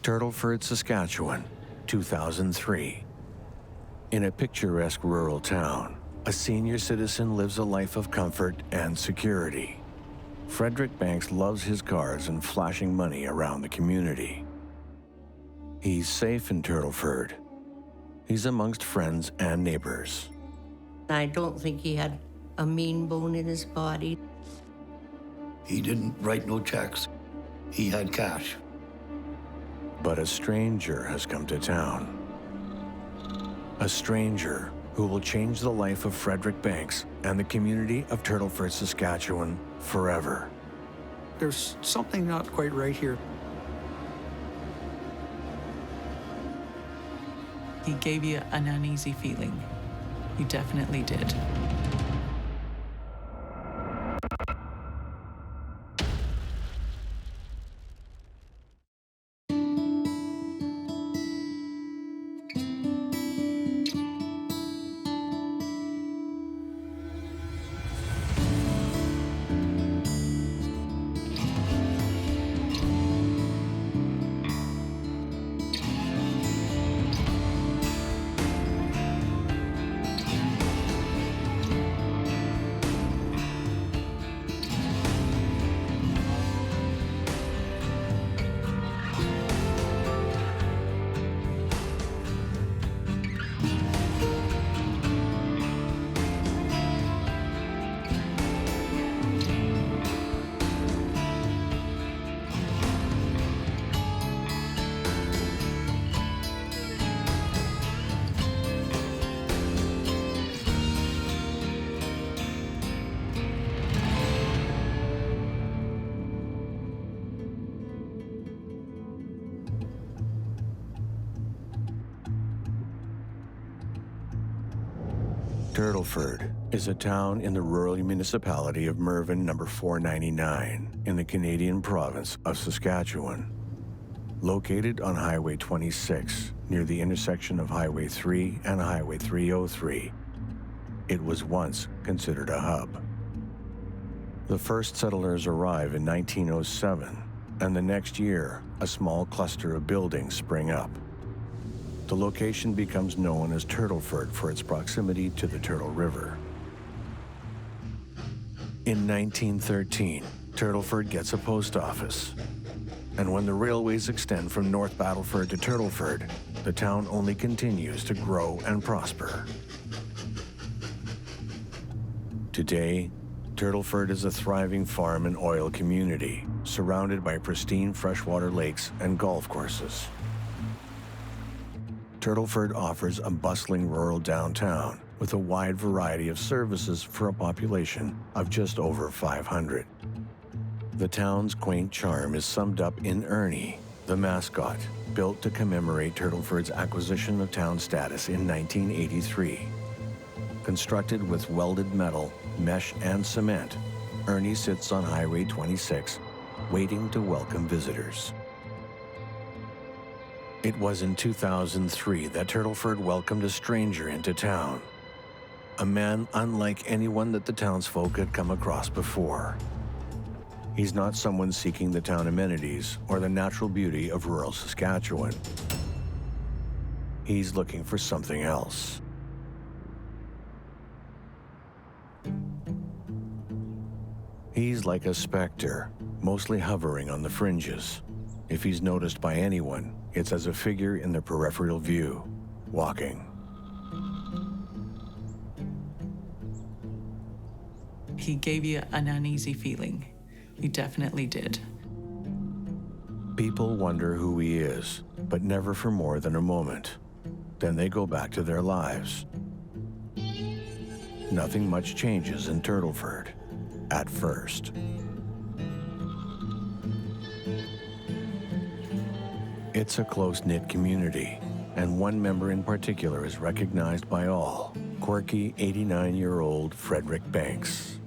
Turtleford, Saskatchewan, 2003. In a picturesque rural town, a senior citizen lives a life of comfort and security. Frederick Banks loves his cars and flashing money around the community. He's safe in Turtleford. He's amongst friends and neighbors. I don't think he had a mean bone in his body. He didn't write no checks. He had cash. But a stranger has come to town. A stranger who will change the life of Frederick Banks and the community of Turtleford, Saskatchewan forever. There's something not quite right here. He gave you an uneasy feeling. He definitely did. Turtleford is a town in the rural municipality of Mervyn No. 499 in the Canadian province of Saskatchewan. Located on Highway 26 near the intersection of Highway 3 and Highway 303, it was once considered a hub. The first settlers arrive in 1907, and the next year, a small cluster of buildings spring up. The location becomes known as Turtleford for its proximity to the Turtle River. In 1913, Turtleford gets a post office. And when the railways extend from North Battleford to Turtleford, the town only continues to grow and prosper. Today, Turtleford is a thriving farm and oil community, surrounded by pristine freshwater lakes and golf courses. Turtleford offers a bustling rural downtown with a wide variety of services for a population of just over 500. The town's quaint charm is summed up in Ernie, the mascot, built to commemorate Turtleford's acquisition of town status in 1983. Constructed with welded metal, mesh, and cement, Ernie sits on Highway 26, waiting to welcome visitors. It was in 2003 that Turtleford welcomed a stranger into town. A man unlike anyone that the townsfolk had come across before. He's not someone seeking the town amenities or the natural beauty of rural Saskatchewan. He's looking for something else. He's like a specter, mostly hovering on the fringes. If he's noticed by anyone, it's as a figure in their peripheral view, walking. He gave you an uneasy feeling. He definitely did. People wonder who he is, but never for more than a moment. Then they go back to their lives. Nothing much changes in Turtleford, at first. It's a close-knit community, and one member in particular is recognized by all, quirky 89-year-old Frederick Banks.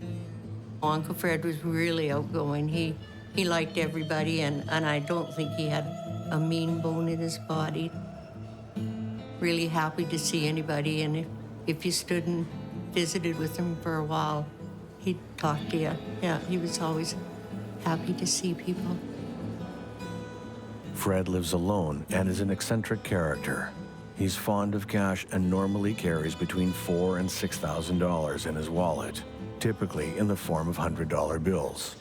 Uncle Fred was really outgoing. He liked everybody, and I don't think he had a mean bone in his body. Really happy to see anybody, and if you stood and visited with him for a while, he'd talk to you. Yeah, he was always happy to see people. Fred lives alone and is an eccentric character. He's fond of cash and normally carries between $4,000 and $6,000 in his wallet, typically in the form of $100 bills.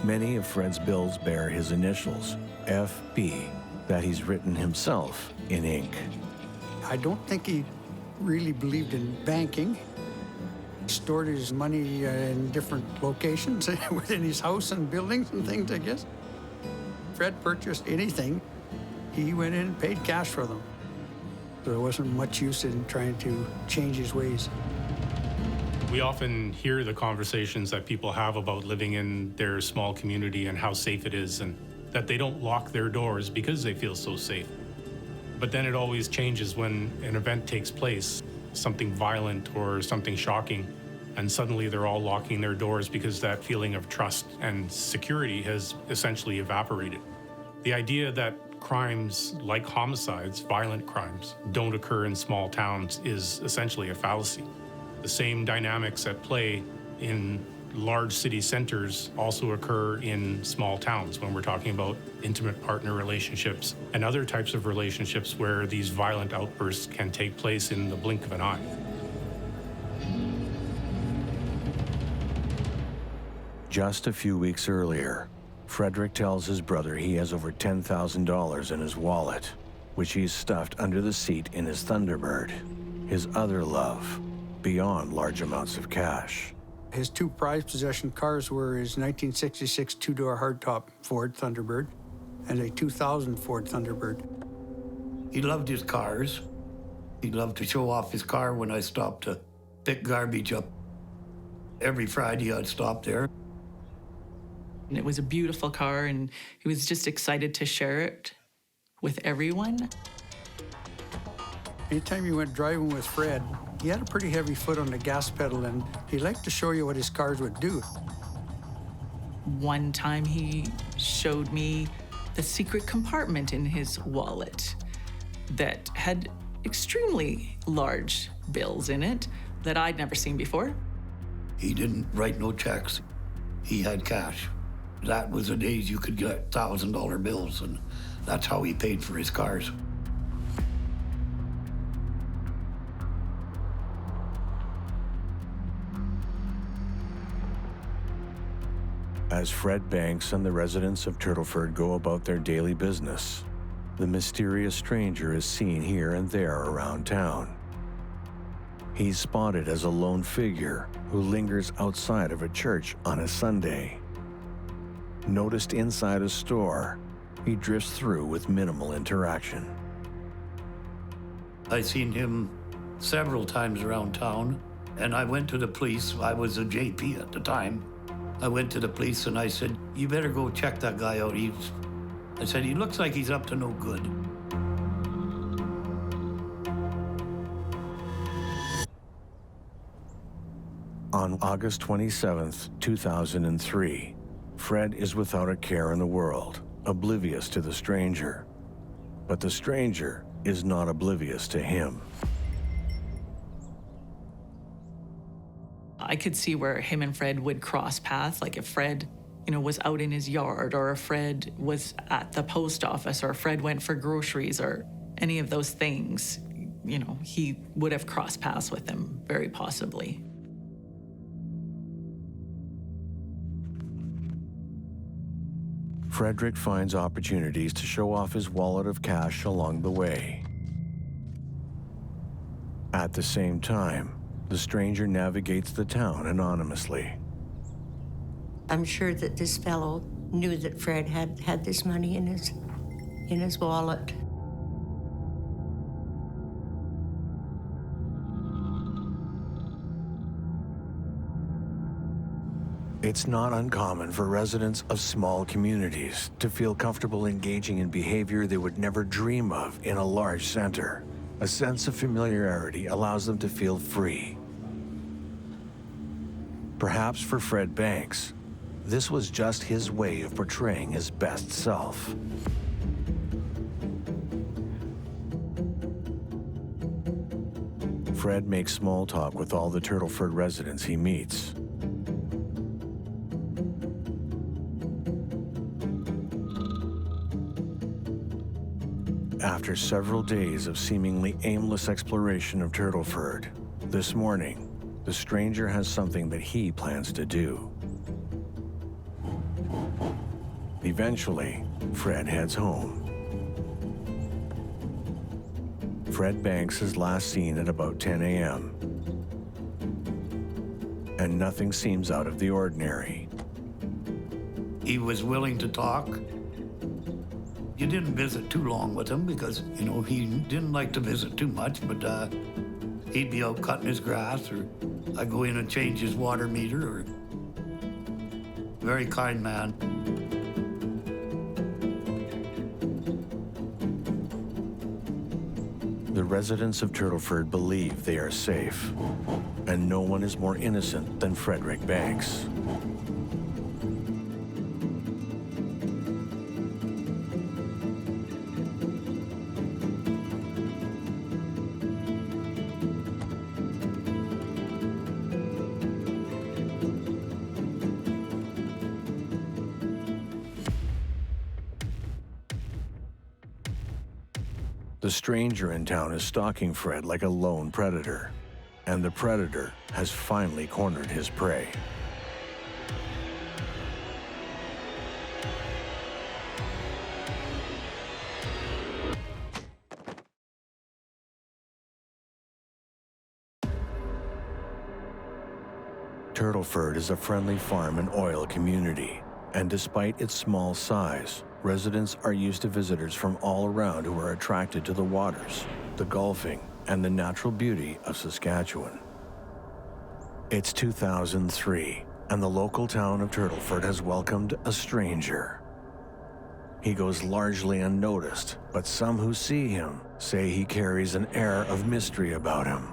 Many of Fred's bills bear his initials, FB, that he's written himself in ink. I don't think he really believed in banking. He stored his money in different locations within his house and buildings and things, I guess. Fred purchased anything, he went in and paid cash for them. There wasn't much use in trying to change his ways. We often hear the conversations that people have about living in their small community and how safe it is, and that they don't lock their doors because they feel so safe. But then it always changes when an event takes place, something violent or something shocking, and suddenly they're all locking their doors because that feeling of trust and security has essentially evaporated. The idea that crimes like homicides, violent crimes, don't occur in small towns is essentially a fallacy. The same dynamics at play in large city centers also occur in small towns when we're talking about intimate partner relationships and other types of relationships where these violent outbursts can take place in the blink of an eye. Just a few weeks earlier, Frederick tells his brother he has over $10,000 in his wallet, which he's stuffed under the seat in his Thunderbird, his other love, beyond large amounts of cash. His two prized possession cars were his 1966 two-door hardtop Ford Thunderbird and a 2000 Ford Thunderbird. He loved his cars. He loved to show off his car when I stopped to pick garbage up. Every Friday I'd stop there. And it was a beautiful car, and he was just excited to share it with everyone. Anytime you went driving with Fred, he had a pretty heavy foot on the gas pedal, and he liked to show you what his cars would do. One time he showed me the secret compartment in his wallet that had extremely large bills in it that I'd never seen before. He didn't write no checks. He had cash. That was the days you could get $1,000 bills, and that's how he paid for his cars. As Fred Banks and the residents of Turtleford go about their daily business, the mysterious stranger is seen here and there around town. He's spotted as a lone figure who lingers outside of a church on a Sunday. Noticed inside a store, he drifts through with minimal interaction. I seen him several times around town, and I went to the police. I was a JP at the time. I went to the police and I said, "You better go check that guy out. I said, he looks like he's up to no good." On August 27, 2003, Fred is without a care in the world, oblivious to the stranger. But the stranger is not oblivious to him. I could see where him and Fred would cross paths, like if Fred, was out in his yard, or if Fred was at the post office, or if Fred went for groceries, or any of those things, he would have crossed paths with him, very possibly. Frederick finds opportunities to show off his wallet of cash along the way. At the same time, the stranger navigates the town anonymously. I'm sure that this fellow knew that Fred had this money in his wallet. It's not uncommon for residents of small communities to feel comfortable engaging in behavior they would never dream of in a large center. A sense of familiarity allows them to feel free. Perhaps for Fred Banks, this was just his way of portraying his best self. Fred makes small talk with all the Turtleford residents he meets. After several days of seemingly aimless exploration of Turtleford, this morning, the stranger has something that he plans to do. Eventually, Fred heads home. Fred Banks is last seen at about 10 a.m. and nothing seems out of the ordinary. He was willing to talk. You didn't visit too long with him because, you know, he didn't like to visit too much, but he'd be out cutting his grass, or I'd go in and change his water meter, or very kind man. The residents of Turtleford believe they are safe, and no one is more innocent than Frederick Banks. The stranger in town is stalking Fred like a lone predator, and the predator has finally cornered his prey. Turtleford is a friendly farm and oil community, and despite its small size, residents are used to visitors from all around who are attracted to the waters, the golfing, and the natural beauty of Saskatchewan. It's 2003, and the local town of Turtleford has welcomed a stranger. He goes largely unnoticed, but some who see him say he carries an air of mystery about him.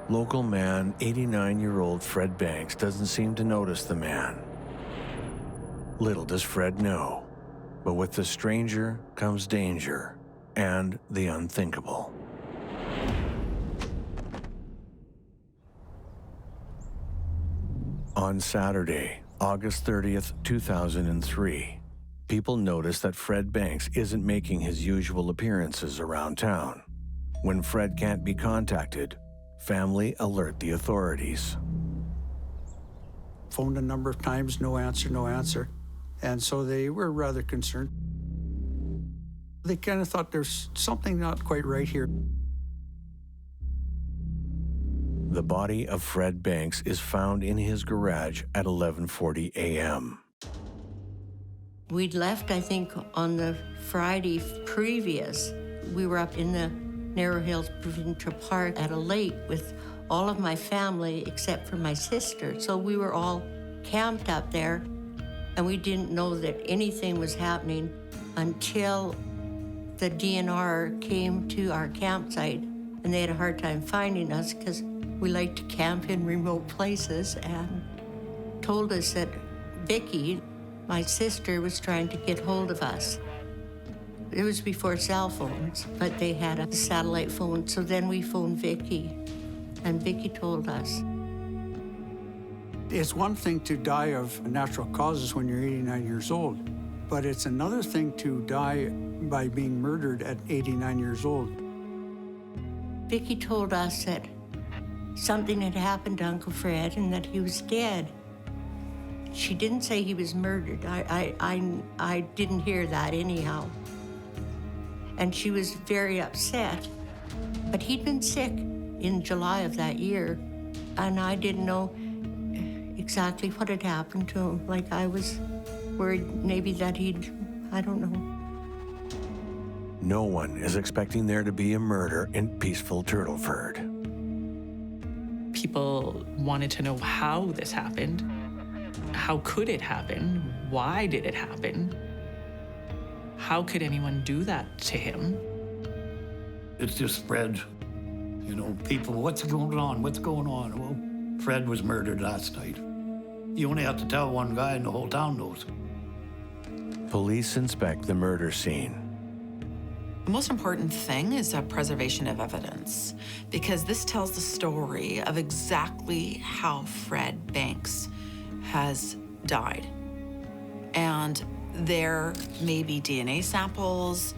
Local man, 89-year-old Fred Banks, doesn't seem to notice the man. Little does Fred know, but with the stranger comes danger and the unthinkable. On Saturday, August 30th, 2003, people notice that Fred Banks isn't making his usual appearances around town. When Fred can't be contacted, family alert the authorities. Phoned a number of times, no answer, no answer. And so they were rather concerned. They kind of thought there's something not quite right here. The body of Fred Banks is found in his garage at 11:40 a.m. We'd left, I think, on the Friday previous. We were up in the Narrow Hills Provincial Park at a lake with all of my family except for my sister. So we were all camped up there, and we didn't know that anything was happening until the DNR came to our campsite, and they had a hard time finding us because we like to camp in remote places, and told us that Vicky, my sister, was trying to get hold of us. It was before cell phones, but they had a satellite phone, so then we phoned Vicky, and Vicky told us. It's one thing to die of natural causes when you're 89 years old, but it's another thing to die by being murdered at 89 years old. Vicky told us that something had happened to Uncle Fred and that he was dead. She didn't say he was murdered. I didn't hear that anyhow. And she was very upset. But he'd been sick in July of that year, and I didn't know exactly what had happened to him. Like, I was worried maybe that I don't know. No one is expecting there to be a murder in peaceful Turtleford. People wanted to know how this happened. How could it happen? Why did it happen? How could anyone do that to him? It's just spread. You know, people, what's going on? What's going on? Well, Fred was murdered last night. You only have to tell one guy and the whole town knows. Police inspect the murder scene. The most important thing is preservation of evidence, because this tells the story of exactly how Fred Banks has died. And there may be DNA samples,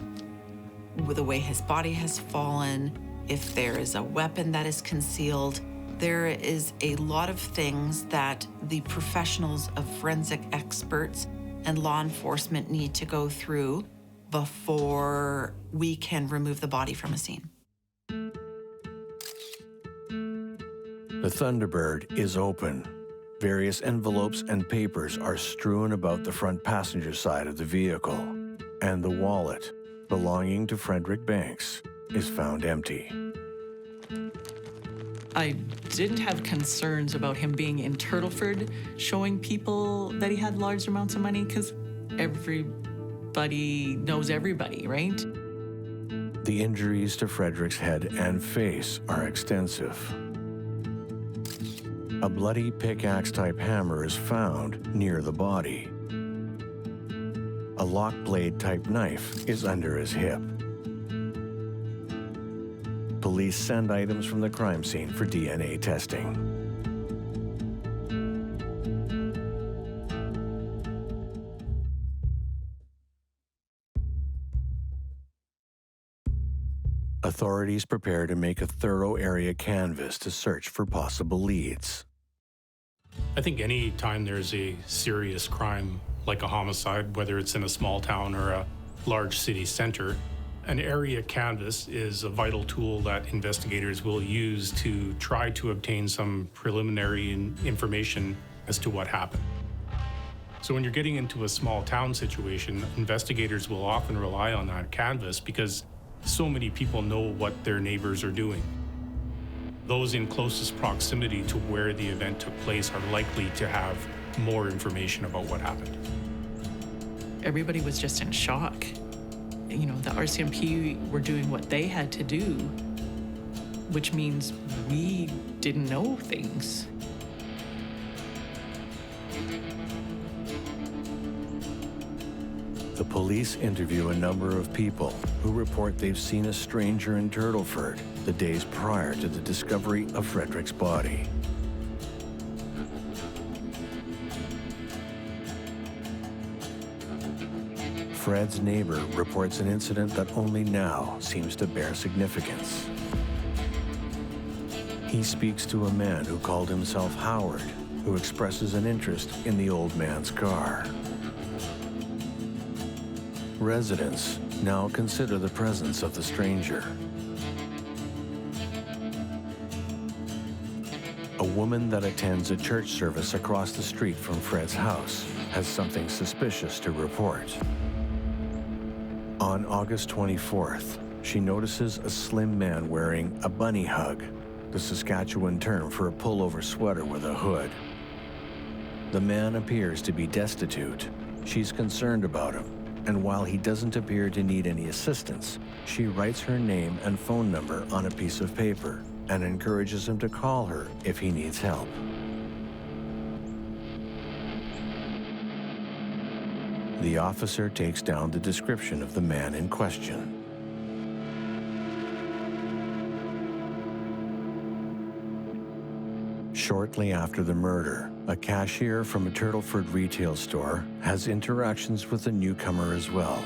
the way his body has fallen, if there is a weapon that is concealed. There is a lot of things that the professionals of forensic experts and law enforcement need to go through before we can remove the body from a scene. The Thunderbird is open. Various envelopes and papers are strewn about the front passenger side of the vehicle, and the wallet belonging to Frederick Banks is found empty. I didn't have concerns about him being in Turtleford showing people that he had large amounts of money, because everybody knows everybody, right? The injuries to Frederick's head and face are extensive. A bloody pickaxe-type hammer is found near the body. A lock blade-type knife is under his hip. Police send items from the crime scene for DNA testing. Authorities prepare to make a thorough area canvass to search for possible leads. I think any time there's a serious crime like a homicide, whether it's in a small town or a large city center, an area canvass is a vital tool that investigators will use to try to obtain some preliminary information as to what happened. So when you're getting into a small town situation, investigators will often rely on that canvass because so many people know what their neighbors are doing. Those in closest proximity to where the event took place are likely to have more information about what happened. Everybody was just in shock. You know, the RCMP were doing what they had to do, which means we didn't know things. The police interview a number of people who report they've seen a stranger in Turtleford the days prior to the discovery of Frederick's body. Fred's neighbor reports an incident that only now seems to bear significance. He speaks to a man who called himself Howard, who expresses an interest in the old man's car. Residents now consider the presence of the stranger. A woman that attends a church service across the street from Fred's house has something suspicious to report. On August 24th, she notices a slim man wearing a bunny hug, the Saskatchewan term for a pullover sweater with a hood. The man appears to be destitute. She's concerned about him, and while he doesn't appear to need any assistance, she writes her name and phone number on a piece of paper and encourages him to call her if he needs help. The officer takes down the description of the man in question. Shortly after the murder, a cashier from a Turtleford retail store has interactions with the newcomer as well.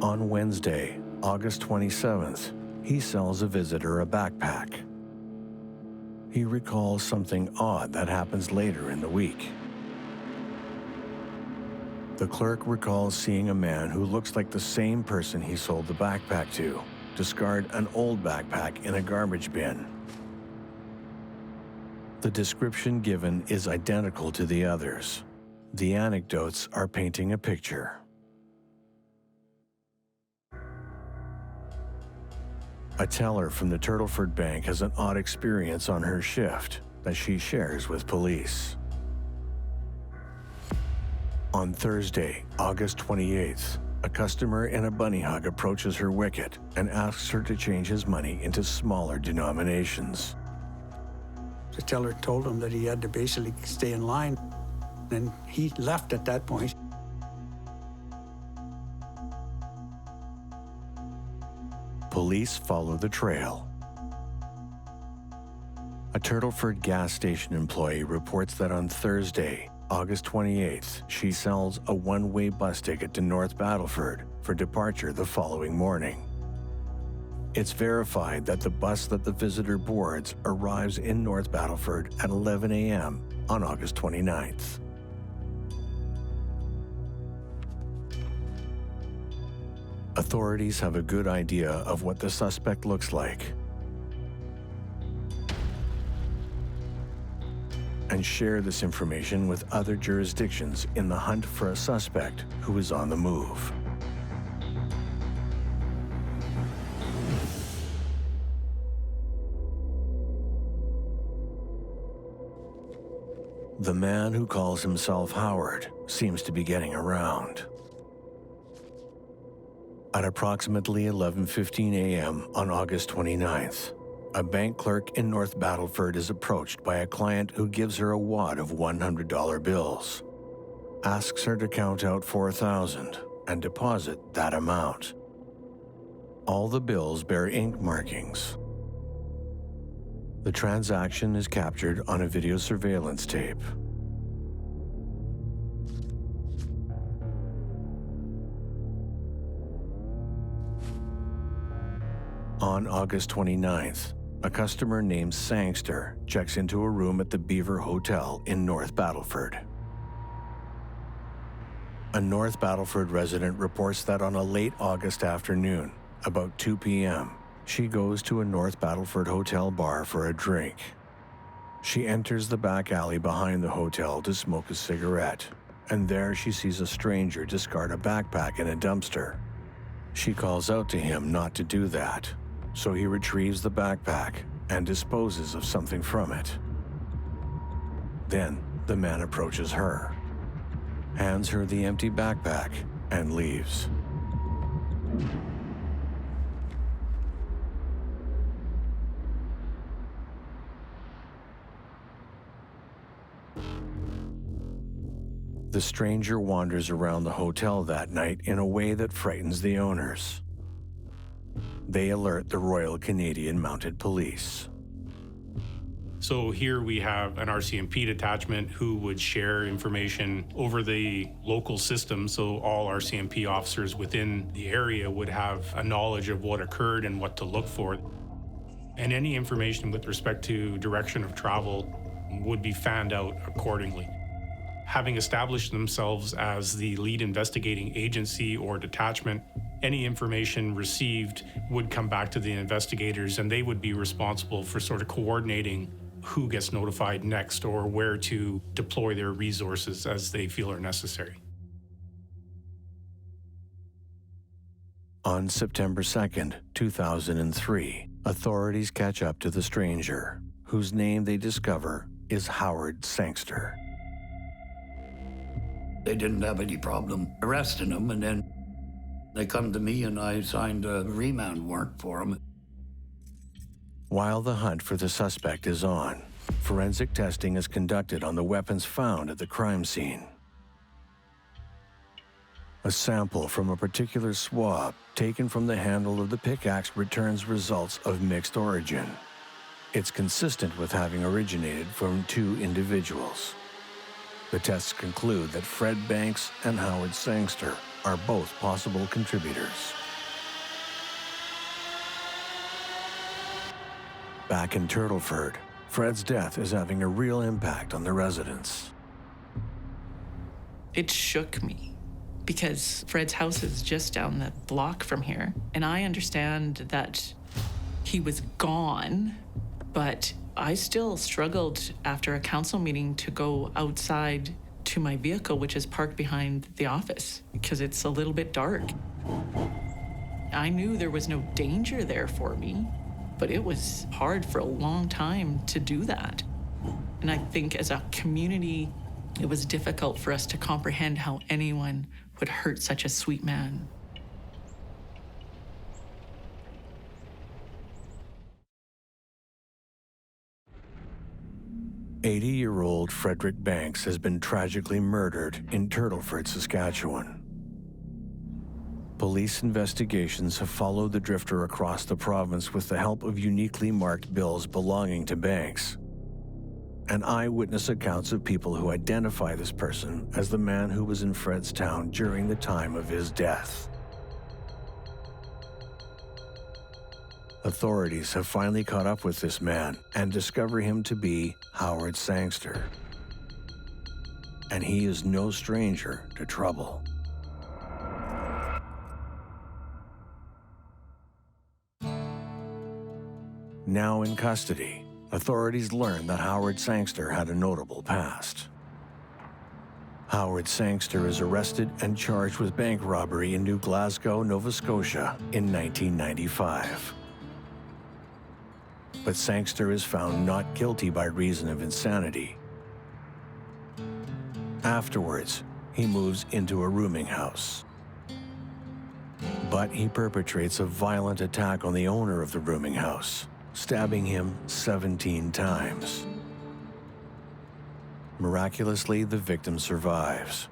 On Wednesday, August 27th, he sells a visitor a backpack. He recalls something odd that happens later in the week. The clerk recalls seeing a man who looks like the same person he sold the backpack to discard an old backpack in a garbage bin. The description given is identical to the others. The anecdotes are painting a picture. A teller from the Turtleford Bank has an odd experience on her shift that she shares with police. On Thursday, August 28th, a customer in a bunny hug approaches her wicket and asks her to change his money into smaller denominations. The teller told him that he had to basically stay in line, and he left at that point. Police follow the trail. A Turtleford gas station employee reports that on Thursday, August 28th, she sells a one-way bus ticket to North Battleford for departure the following morning. It's verified that the bus that the visitor boards arrives in North Battleford at 11 a.m. on August 29th. Authorities have a good idea of what the suspect looks like and share this information with other jurisdictions in the hunt for a suspect who is on the move. The man who calls himself Howard seems to be getting around. At approximately 11:15 a.m. on August 29th, a bank clerk in North Battleford is approached by a client who gives her a wad of $100 bills, asks her to count out $4,000 and deposit that amount. All the bills bear ink markings. The transaction is captured on a video surveillance tape. On August 29th, a customer named Sangster checks into a room at the Beaver Hotel in North Battleford. A North Battleford resident reports that on a late August afternoon, about 2 p.m., she goes to a North Battleford hotel bar for a drink. She enters the back alley behind the hotel to smoke a cigarette, and there she sees a stranger discard a backpack in a dumpster. She calls out to him not to do that, so he retrieves the backpack and disposes of something from it. Then the man approaches her, hands her the empty backpack, and leaves. The stranger wanders around the hotel that night in a way that frightens the owners. They alert the Royal Canadian Mounted Police. So here we have an RCMP detachment who would share information over the local system, so all RCMP officers within the area would have a knowledge of what occurred and what to look for. And any information with respect to direction of travel would be fanned out accordingly. Having established themselves as the lead investigating agency or detachment, any information received would come back to the investigators, and they would be responsible for sort of coordinating who gets notified next or where to deploy their resources as they feel are necessary. On September 2nd, 2003, authorities catch up to the stranger, whose name they discover is Howard Sangster. They didn't have any problem arresting him, and then they come to me and I signed a remand warrant for him. While the hunt for the suspect is on, forensic testing is conducted on the weapons found at the crime scene. A sample from a particular swab taken from the handle of the pickaxe returns results of mixed origin. It's consistent with having originated from two individuals. The tests conclude that Fred Banks and Howard Sangster are both possible contributors. Back in Turtleford, Fred's death is having a real impact on the residents. It shook me because Fred's house is just down the block from here. And I understand that he was gone, but I still struggled after a council meeting to go outside to my vehicle, which is parked behind the office, because it's a little bit dark. I knew there was no danger there for me, but it was hard for a long time to do that. And I think as a community, it was difficult for us to comprehend how anyone would hurt such a sweet man. "80-year-old Frederick Banks has been tragically murdered in Turtleford, Saskatchewan. Police investigations have followed the drifter across the province with the help of uniquely marked bills belonging to Banks. and eyewitness accounts of people who identify this person as the man who was in Fred's town during the time of his death. Authorities have finally caught up with this man and discover him to be Howard Sangster. And he is no stranger to trouble. Now in custody, authorities learn that Howard Sangster had a notable past. Howard Sangster is arrested and charged with bank robbery in New Glasgow, Nova Scotia in 1995. But Sangster is found not guilty by reason of insanity. Afterwards, he moves into a rooming house. But he perpetrates a violent attack on the owner of the rooming house, stabbing him 17 times. Miraculously, the victim survives.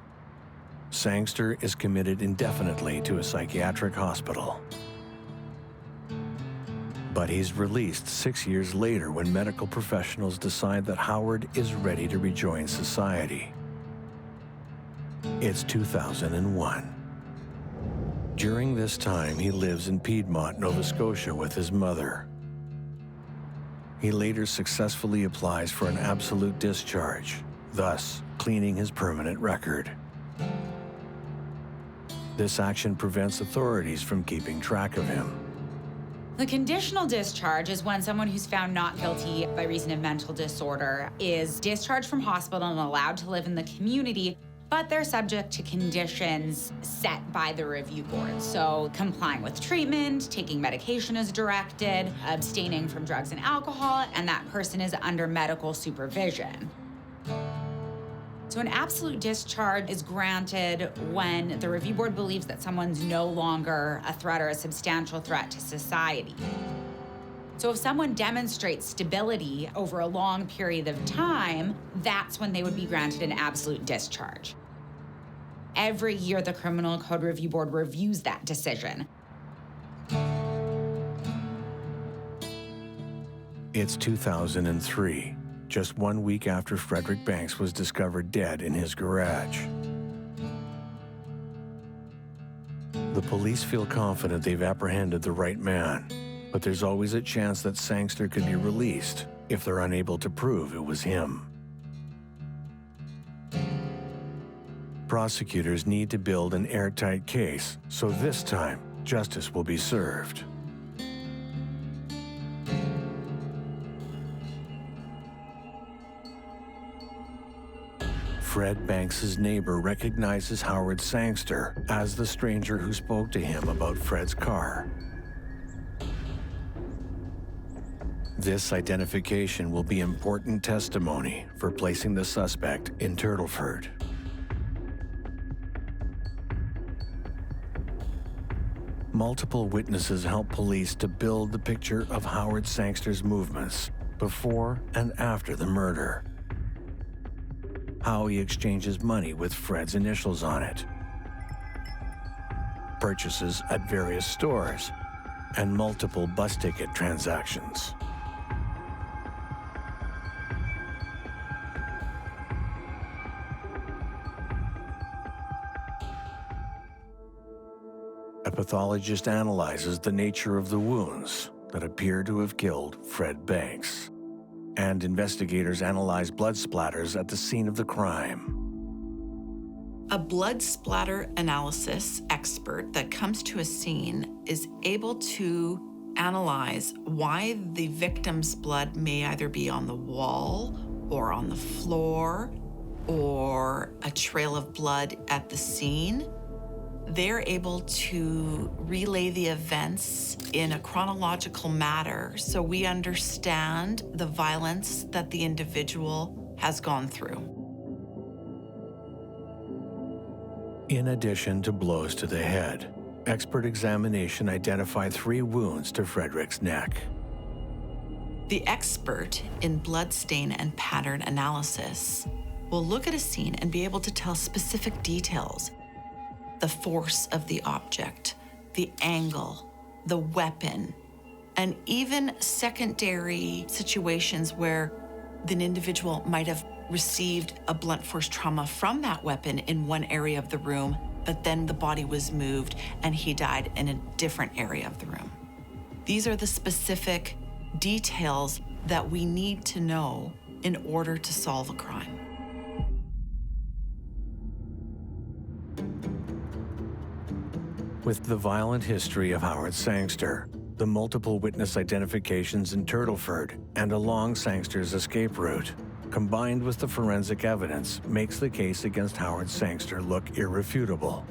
Sangster is committed indefinitely to a psychiatric hospital. But he's released 6 years later when medical professionals decide that Howard is ready to rejoin society. It's 2001. During this time, he lives in Piedmont, Nova Scotia with his mother. He later successfully applies for an absolute discharge, thus cleaning his permanent record. This action prevents authorities from keeping track of him. The conditional discharge is when someone who's found not guilty by reason of mental disorder is discharged from hospital and allowed to live in the community, but they're subject to conditions set by the review board. So complying with treatment, taking medication as directed, abstaining from drugs and alcohol, and that person is under medical supervision. So an absolute discharge is granted when the review board believes that someone's no longer a threat or a substantial threat to society. So if someone demonstrates stability over a long period of time, that's when they would be granted an absolute discharge. Every year, the Criminal Code Review Board reviews that decision. It's 2003, just 1 week after Frederick Banks was discovered dead in his garage. The police feel confident they've apprehended the right man, but there's always a chance that Sangster could be released if they're unable to prove it was him. Prosecutors need to build an airtight case, so this time, justice will be served. Fred Banks' neighbor recognizes Howard Sangster as the stranger who spoke to him about Fred's car. This identification will be important testimony for placing the suspect in Turtleford. Multiple witnesses help police to build the picture of Howard Sangster's movements before and after the murder. How he exchanges money with Fred's initials on it, purchases at various stores, and multiple bus ticket transactions. A pathologist analyzes the nature of the wounds that appear to have killed Fred Banks, and investigators analyze blood splatters at the scene of the crime. A blood splatter analysis expert that comes to a scene is able to analyze why the victim's blood may either be on the wall or on the floor or a trail of blood at the scene. They're able to relay the events in a chronological manner so we understand the violence that the individual has gone through. In addition to blows to the head, expert examination identified 3 wounds to Frederick's neck. The expert in blood stain and pattern analysis will look at a scene and be able to tell specific details: the force of the object, the angle, the weapon, and even secondary situations where the individual might have received a blunt force trauma from that weapon in one area of the room, but then the body was moved and he died in a different area of the room. These are the specific details that we need to know in order to solve a crime. With the violent history of Howard Sangster, the multiple witness identifications in Turtleford, and along Sangster's escape route, combined with the forensic evidence, makes the case against Howard Sangster look irrefutable.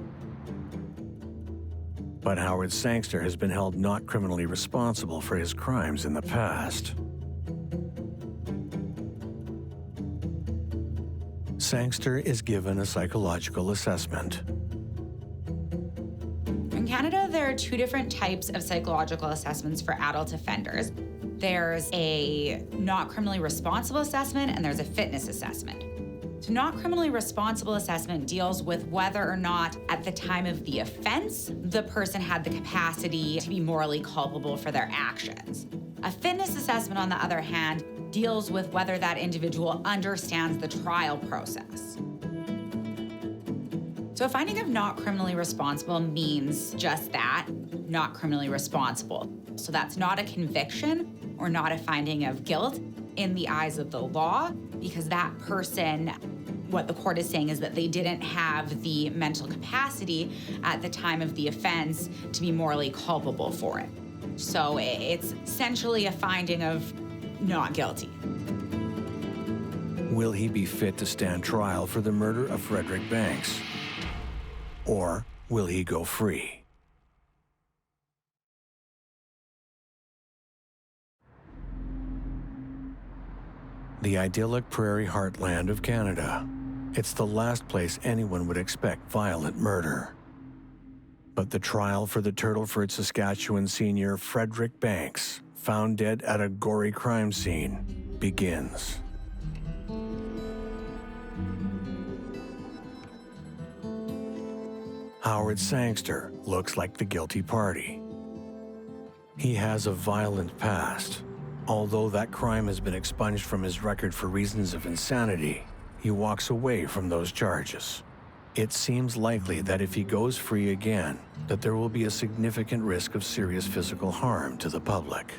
But Howard Sangster has been held not criminally responsible for his crimes in the past. Sangster is given a psychological assessment. In Canada, there are two different types of psychological assessments for adult offenders. There's a not criminally responsible assessment and there's a fitness assessment. So not criminally responsible assessment deals with whether or not at the time of the offense, the person had the capacity to be morally culpable for their actions. A fitness assessment, on the other hand, deals with whether that individual understands the trial process. So a finding of not criminally responsible means just that, not criminally responsible. So that's not a conviction or not a finding of guilt in the eyes of the law, because that person, what the court is saying is that they didn't have the mental capacity at the time of the offense to be morally culpable for it. So it's essentially a finding of not guilty. Will he be fit to stand trial for the murder of Frederick Banks? Or will he go free? The idyllic prairie heartland of Canada. It's the last place anyone would expect violent murder. But the trial for the Turtleford, Saskatchewan senior Frederick Banks, found dead at a gory crime scene, begins. Howard Sangster looks like the guilty party. He has a violent past. Although that crime has been expunged from his record for reasons of insanity, he walks away from those charges. It seems likely that if he goes free again, that there will be a significant risk of serious physical harm to the public.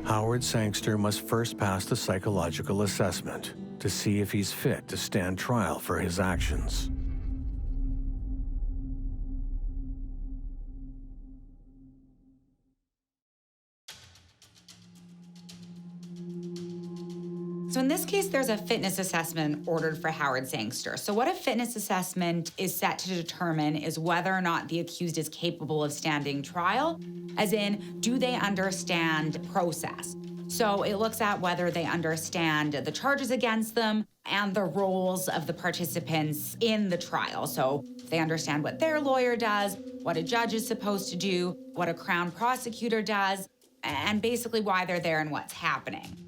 Howard Sangster must first pass the psychological assessment to see if he's fit to stand trial for his actions. So in this case, there's a fitness assessment ordered for Howard Sangster. So what a fitness assessment is set to determine is whether or not the accused is capable of standing trial, as in, do they understand the process? So it looks at whether they understand the charges against them and the roles of the participants in the trial. So they understand what their lawyer does, what a judge is supposed to do, what a Crown prosecutor does, and basically why they're there and what's happening.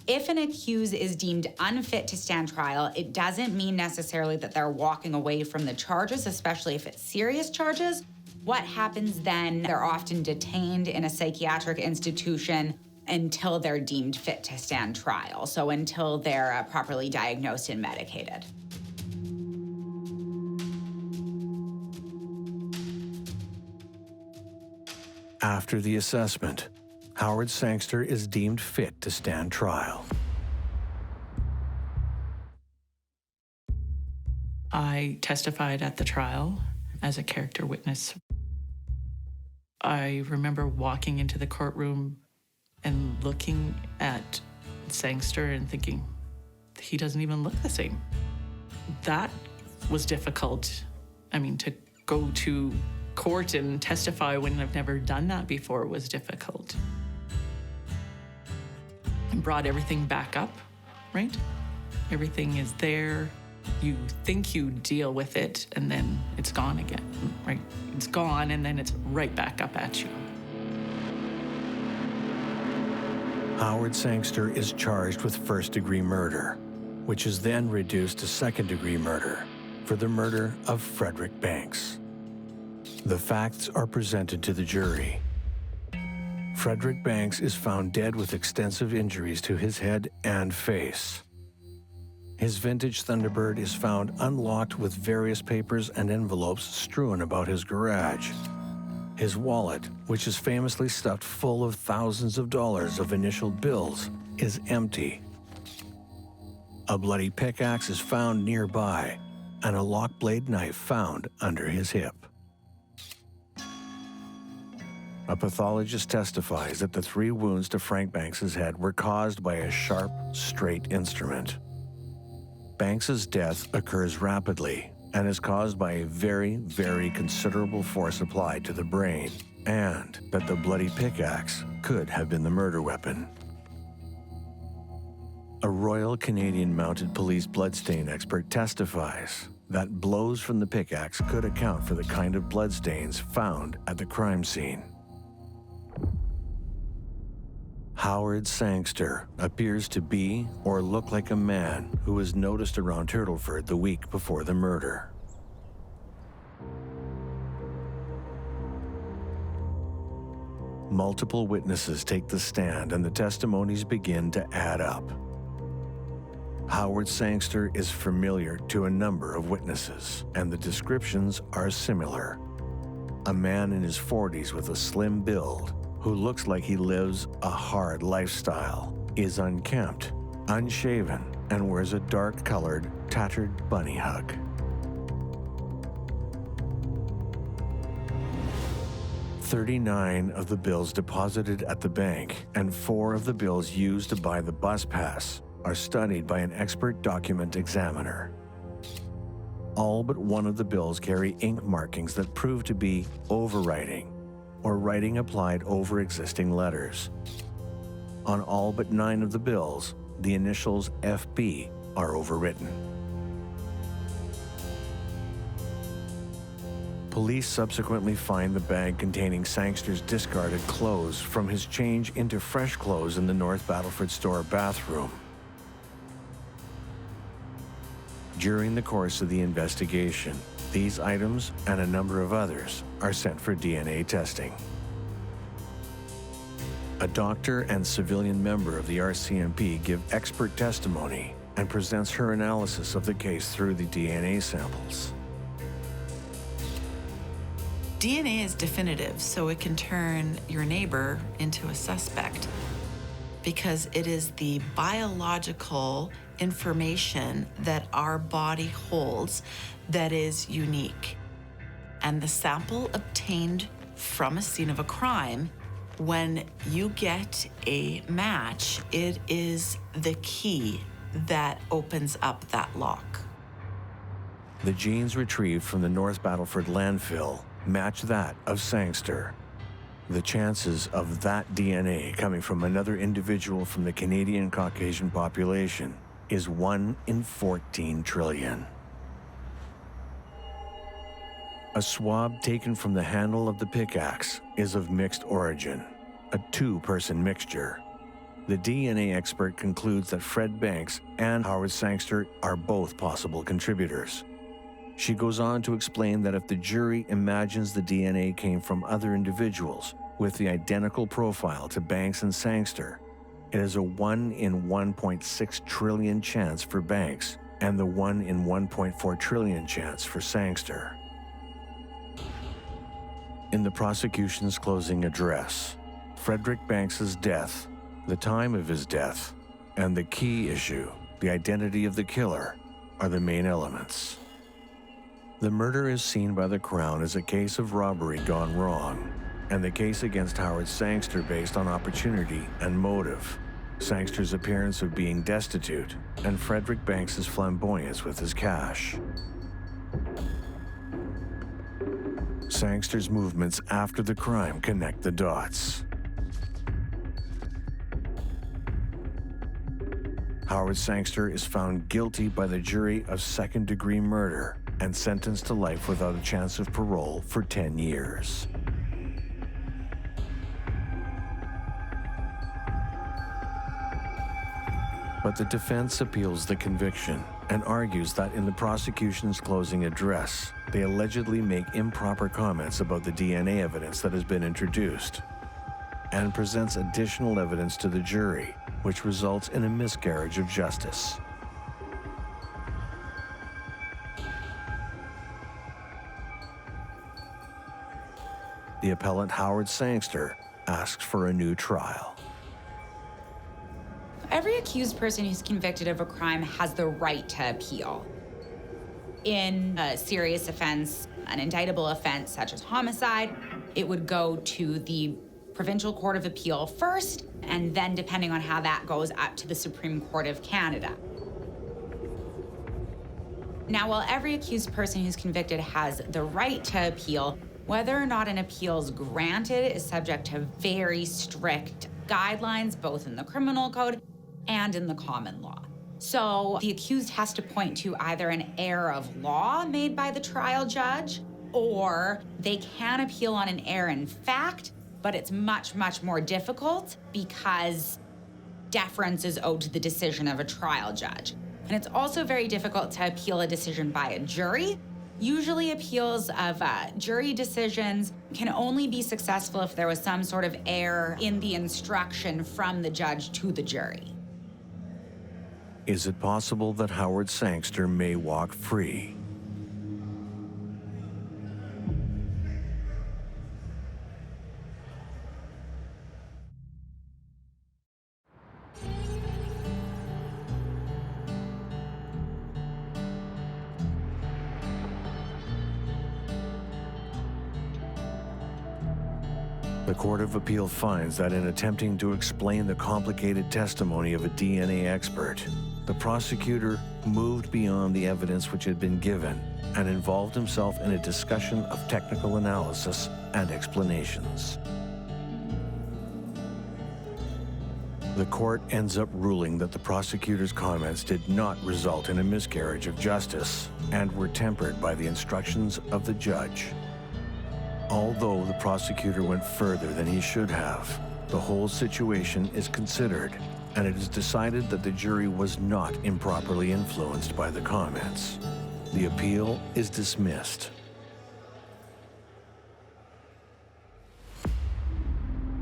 If an accused is deemed unfit to stand trial, it doesn't mean necessarily that they're walking away from the charges, especially if it's serious charges. What happens then, they're often detained in a psychiatric institution until they're deemed fit to stand trial, so until they're properly diagnosed and medicated. After the assessment, Howard Sangster is deemed fit to stand trial. I testified at the trial as a character witness. I remember walking into the courtroom and looking at Sangster and thinking, he doesn't even look the same. That was difficult. I mean, to go to court and testify when I've never done that before was difficult. And brought everything back up, right? Everything is there. You think you deal with it, and then it's gone again, right? It's gone, and then it's right back up at you. Howard Sangster is charged with first-degree murder, which is then reduced to second-degree murder for the murder of Frederick Banks. The facts are presented to the jury. Frederick Banks is found dead with extensive injuries to his head and face. His vintage Thunderbird is found unlocked with various papers and envelopes strewn about his garage. His wallet, which is famously stuffed full of thousands of dollars of initial bills, is empty. A bloody pickaxe is found nearby, and a lock blade knife found under his hip. A pathologist testifies that the 3 wounds to Frank Banks's head were caused by a sharp, straight instrument. Banks's death occurs rapidly and is caused by a very, very considerable force applied to the brain, and that the bloody pickaxe could have been the murder weapon. A Royal Canadian Mounted Police bloodstain expert testifies that blows from the pickaxe could account for the kind of bloodstains found at the crime scene. Howard Sangster appears to be or look like a man who was noticed around Turtleford the week before the murder. Multiple witnesses take the stand and the testimonies begin to add up. Howard Sangster is familiar to a number of witnesses, and the descriptions are similar. A man in his 40s with a slim build, who looks like he lives a hard lifestyle, is unkempt, unshaven, and wears a dark-colored, tattered bunny hug. $39 of the bills deposited at the bank and 4 of the bills used to buy the bus pass are studied by an expert document examiner. All but 1 of the bills carry ink markings that prove to be overwriting, or writing applied over existing letters. On all but 9 of the bills, the initials FB are overwritten. Police subsequently find the bag containing Sangster's discarded clothes from his change into fresh clothes in the North Battleford store bathroom. During the course of the investigation, these items and a number of others are sent for DNA testing. A doctor and civilian member of the RCMP give expert testimony and presents her analysis of the case through the DNA samples. DNA is definitive, so it can turn your neighbor into a suspect because it is the biological information that our body holds that is unique. And the sample obtained from a scene of a crime, when you get a match, it is the key that opens up that lock. The genes retrieved from the North Battleford landfill match that of Sangster. The chances of that DNA coming from another individual from the Canadian Caucasian population is 1 in 14 trillion. A swab taken from the handle of the pickaxe is of mixed origin, a 2-person mixture. The DNA expert concludes that Fred Banks and Howard Sangster are both possible contributors. She goes on to explain that if the jury imagines the DNA came from other individuals with the identical profile to Banks and Sangster, it is a 1 in 1.6 trillion chance for Banks and the 1 in 1.4 trillion chance for Sangster. In the prosecution's closing address, Frederick Banks's death, the time of his death, and the key issue, the identity of the killer, are the main elements. The murder is seen by the Crown as a case of robbery gone wrong, and the case against Howard Sangster based on opportunity and motive, Sangster's appearance of being destitute, and Frederick Banks's flamboyance with his cash. Sangster's movements after the crime connect the dots. Howard Sangster is found guilty by the jury of second-degree murder and sentenced to life without a chance of parole for 10 years. But the defense appeals the conviction and argues that in the prosecution's closing address, they allegedly make improper comments about the DNA evidence that has been introduced, and presents additional evidence to the jury, which results in a miscarriage of justice. The appellant Howard Sangster asks for a new trial. Every accused person who's convicted of a crime has the right to appeal. In a serious offense, an indictable offense such as homicide, it would go to the Provincial Court of Appeal first, and then depending on how that goes, up to the Supreme Court of Canada. Now, while every accused person who's convicted has the right to appeal, whether or not an appeal is granted is subject to very strict guidelines, both in the criminal code and in the common law. So the accused has to point to either an error of law made by the trial judge, or they can appeal on an error in fact, but it's much, much more difficult because deference is owed to the decision of a trial judge. And it's also very difficult to appeal a decision by a jury. Usually appeals of jury decisions can only be successful if there was some sort of error in the instruction from the judge to the jury. Is it possible that Howard Sangster may walk free? The Court of Appeal finds that in attempting to explain the complicated testimony of a DNA expert, the prosecutor moved beyond the evidence which had been given and involved himself in a discussion of technical analysis and explanations. The court ends up ruling that the prosecutor's comments did not result in a miscarriage of justice and were tempered by the instructions of the judge. Although the prosecutor went further than he should have, the whole situation is considered, and it is decided that the jury was not improperly influenced by the comments. The appeal is dismissed.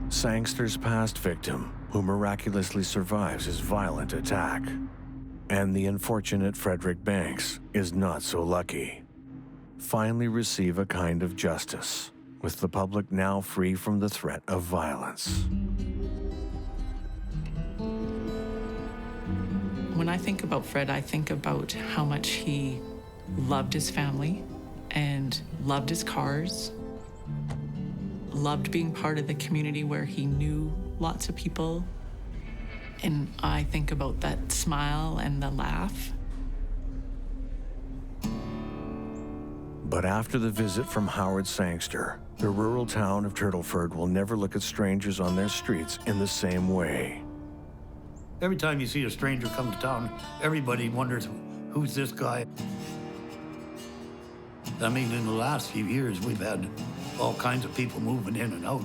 Sangster's past victim, who miraculously survives his violent attack, and the unfortunate Frederick Banks is not so lucky, finally receive a kind of justice, with the public now free from the threat of violence. When I think about Fred, I think about how much he loved his family and loved his cars, loved being part of the community where he knew lots of people. And I think about that smile and the laugh. But after the visit from Howard Sangster, the rural town of Turtleford will never look at strangers on their streets in the same way. Every time you see a stranger come to town, everybody wonders, who's this guy? I mean, in the last few years, we've had all kinds of people moving in and out,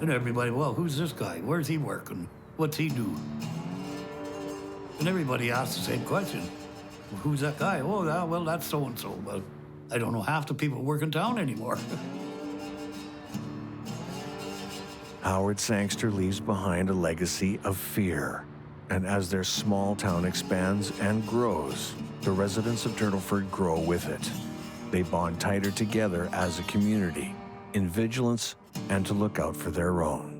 and everybody, well, who's this guy? Where's he working? What's he do? And everybody asks the same question. Who's that guy? Oh, well, that's so-and-so. But I don't know half the people work in town anymore. Howard Sangster leaves behind a legacy of fear. And as their small town expands and grows, the residents of Turtleford grow with it. They bond tighter together as a community, in vigilance and to look out for their own.